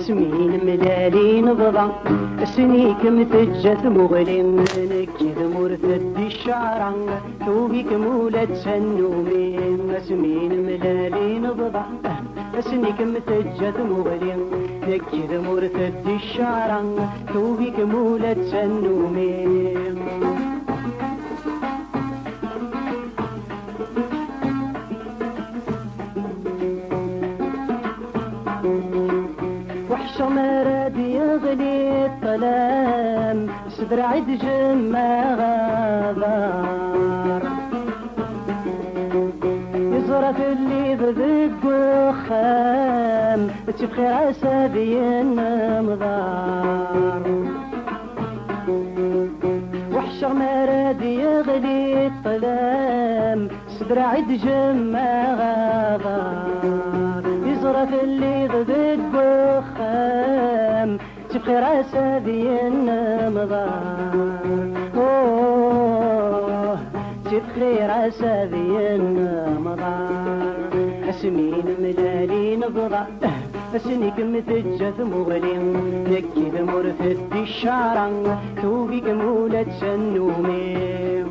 سمين ملالي نبضع سنيك متجت مغلين نكذ مرتد الشعر توبيك مولد سنومين سمين ملالي نبضع سنيك متجت مغلين نكذ مرتد الشعر توبيك مولد سنومين وحش مراد يغلي الظلام صدر عد جمع غابار يزرف اللي بذق وخام تبخي راسه بين مضار وحش مراد يغلي الظلام صدر عد جمع غابار يزرف اللي بذق وخام تبقي راسه بين مضار تبقي راسه بين مضار اسمين ملالي نبضع سنيك متجت مغلين نكذ مرتد الشعر توبيك مولد سنومين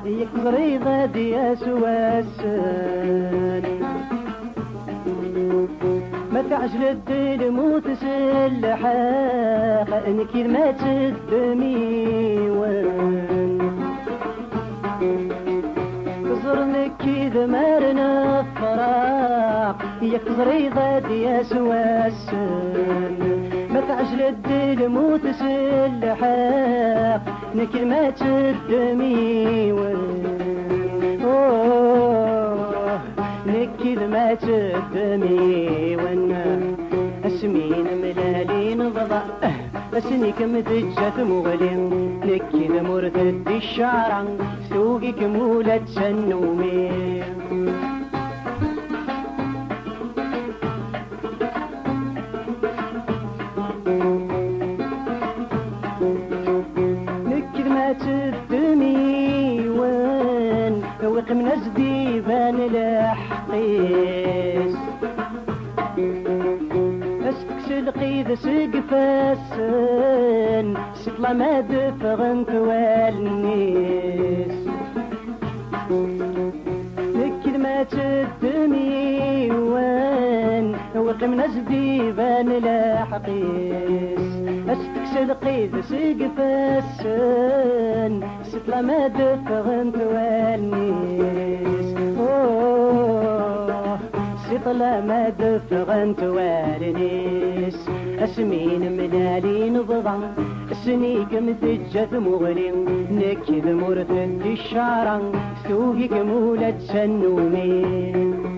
يكبري ضدي سواسن ما تعجل الدل موت سلحاق انك ما تدميون زرنك كذا مارنا الفراق يكبري ضدي سواسن ما تعجل الدل موت سلحاق نكل ما تدميون نكل ما تدميون اسمين ملالي نبضع سنيك متجت مغلين نكل مرتد الشعر سوقك مولد سنومين تدميون وقم نزدي بان الحقيس اسكسل قيد سقفاسن سطلا ما دفغن توالنيس نكد ما تدميون وقم نزدي بان الحقيس استكسل قيد سقفاسن ستلا ما دفغن توالنيس ستلا ما دفغن توالنيس اسمين ملالي نبضع سنيك متجت مغلين نكذ مرتد الشعر ثوقك مولد سنومين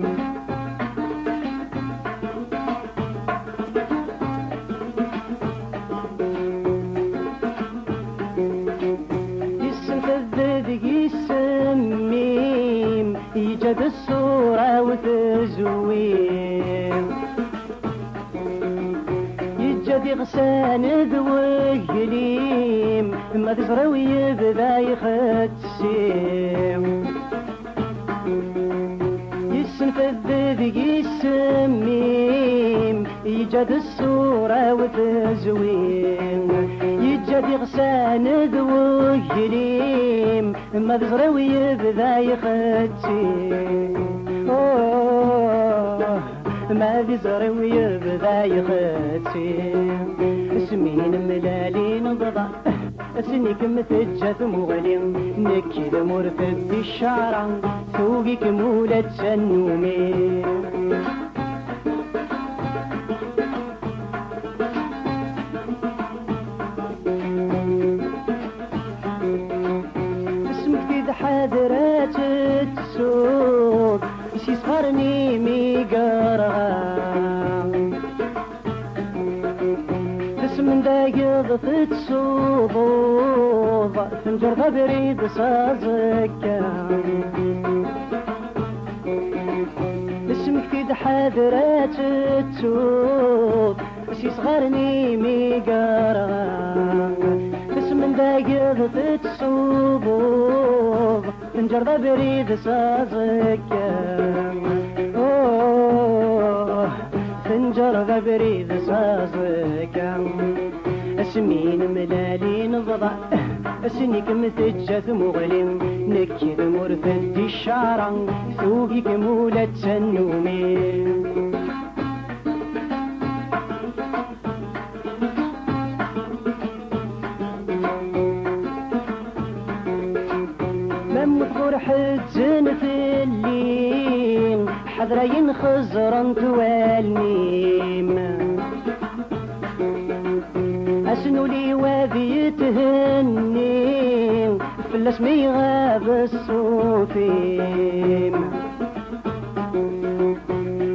يجد الصورة وتزوير يجد يغسان ذوقليم ما تزرو يبدا يختسيم يسنفذ يسميم يجد الصورة وتزوير يجد يغسان ذوقليم ما تزرو يبدا يختسيم ما بيزرو يبدا يختسيم اسمين ملالي نبضع سنيك متجت مغلين نكذ مرتد الشعر ثوقك مولد سنومين حضرات السوق يسخرني ميقرغا تسمن دايض تتسوضوض تنجر بريد صازكا اسمك في حاضرات تسوض سي صغرني ميقارا تسمن دايض تتسوضوض تنجر بريد صازكا تنجر بريد صازكا اسمين ملالين ضضع اسنيك متجث مغلم نكد مرثد الشعر ثوبك مولة النومين مم فرح الزنف الليل حذرين خزرا توالنيم أسنو لي وذي تهني فلاس ميغاب الصوفيم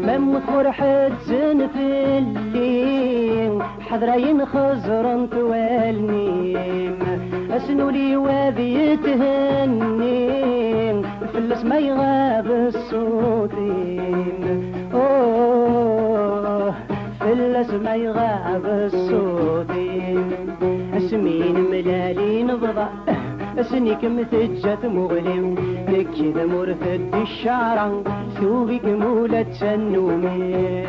مم فرحة زنف الليل حذرين خزرا توالنيم أسنو لي وذي تهني فلاس ميغاب الصوفيم فلاس ما يغاب الصوتين اسمين ملالين ضضع اسنيك متجت مغلم نكذا مرثد الشعر ثوبك مولة النومين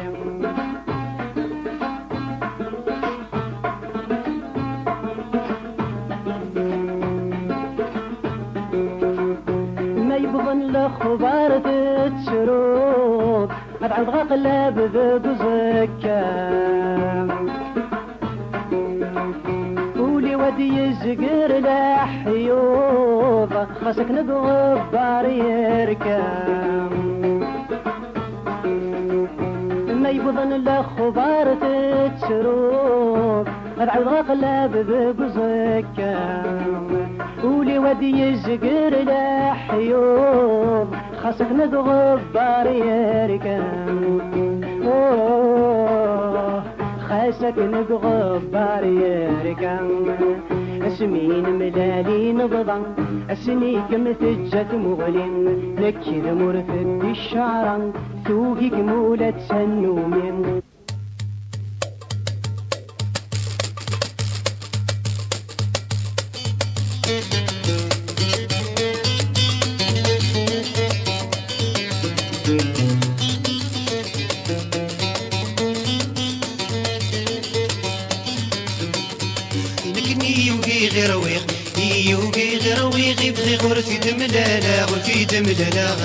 ما يبغن الاخبار تتشرود أبعد غقلب ذب زكام ولي ودي يزقر لحيوض خاصك نبغبار يركام ما يبضن الأخبار تتشروف أبعد غقلب ذب زكام ولي ودي يزقر لحيوض خاصك نتغبر يركم خاصك نتغبر يركم اسمين ملالين ضضع اسنيك متجت مغلم نكذ مرثد الشعر ثوبك مولة النومين يوقي غير ويغي بغي غرفي دملالا غرفي دملالا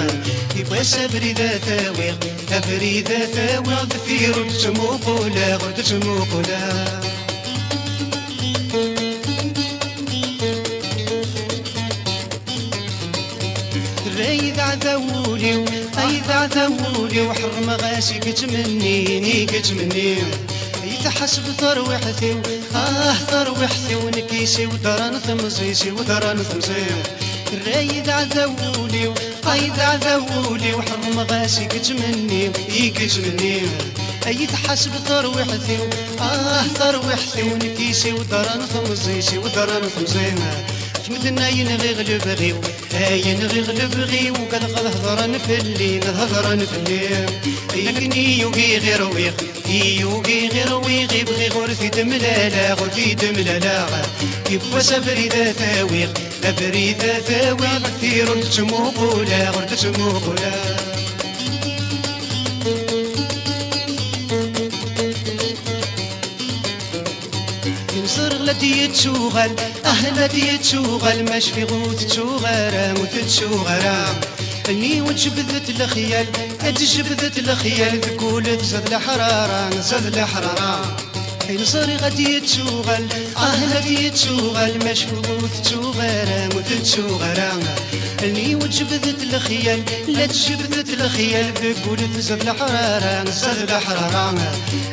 يبغى سافري ذا ثاويغ افري ذا ثاويغ ذفير تسموقولا غرد تسموقولا رايد عذاولي ايد عذاولي وحرم غاسي كتمنيني كتمني يتحسب ثروحتي ثروحتي ونكيسي ودران ثمزيسي ودران ثمزي رايد عذاولي قايد عذاولي وحرم غاسي كتمني يكتمني يتحسب ثروحتي ثروحتي ونكيسي ودران ثمزيسي ودران ثمزي تمدنا ينغي غلبغي ينغي غلبغي وقد هضرن في الليل هضرن في الليل يكني يوقي غير ويغ يوقي غير ويغ يبغي غرفي دملالا غرفي دملالا يبغى سفري ذا ثاويغ افري ذا ثاويغ كثير تسموقولا غرد تسموقولا ينصر غلتي تشوغل أهلتي تشوغل ماش في غوث تشوغرا موت تشوغرا اني وجبذت الخيال اتجبذت الخيال ذكول تزاد الحرارة نزاد الحرارة ينصر غادي تشوغل أهلتي تشوغل ماش في غوث تشوغرا موت تشوغرا اني وجبذت الخيال لا تجبذت الخيال ذكول تزاد الحرارة نزاد الحرارة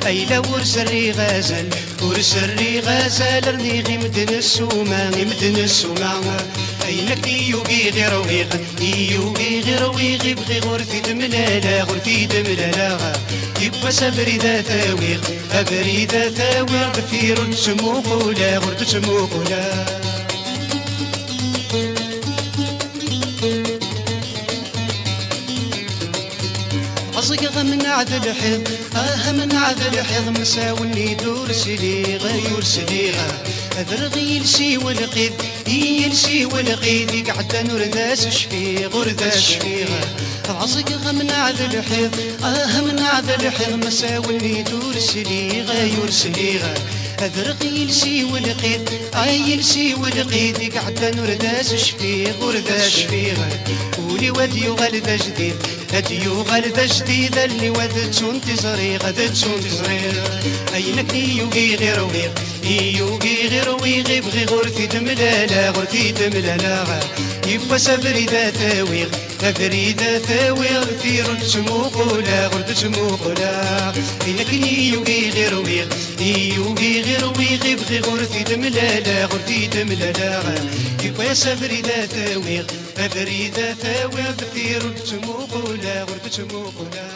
اي لا ورسري غازل ورسري غازل رني غمدن السوما غمدن السوما اينك يوقي غير ويغ يوقي غير ويغ يبغي غرفي دملالا غرفي دملالا يبقى سبريدة ثاويغ أبريدة ثاويغ بثير تسموقولا غرد تسموقولا أصيغ من عذا الحيض من عذا الحيض مساوني دور سليغة يور سليغة أذرغي يلسي والقيد يلسي والقيد يقعد نور ذاس شفيغ ورذاس شفيغة أصيغ من عذا الحيض من عذا الحيض مساوني دور سليغة يور سليغة أذرغي يلسي والقيد يلسي والقيد يقعد نور ذاس شفيغ ورذاس شفيغة ولي ود يغلد جديد هديو غالد جديد اللي ودتون تزري غدتون تزري أينك يوغي غير ويغ يوغي غير ويغ يبغي غرتي دملالا غرتي دملالا يبقى سبريدة ثاويغ أبريدة ثاويغ ثير تسموقولا غرد تسموقولا أينك يوغي غير ويغ يوغي غير ويغ يبغي غرتي دملالا غرتي دملالا يبقى سبريدة ثاويغ أبريدة ثاويغ ثير تسموقولا غرد تسموقولا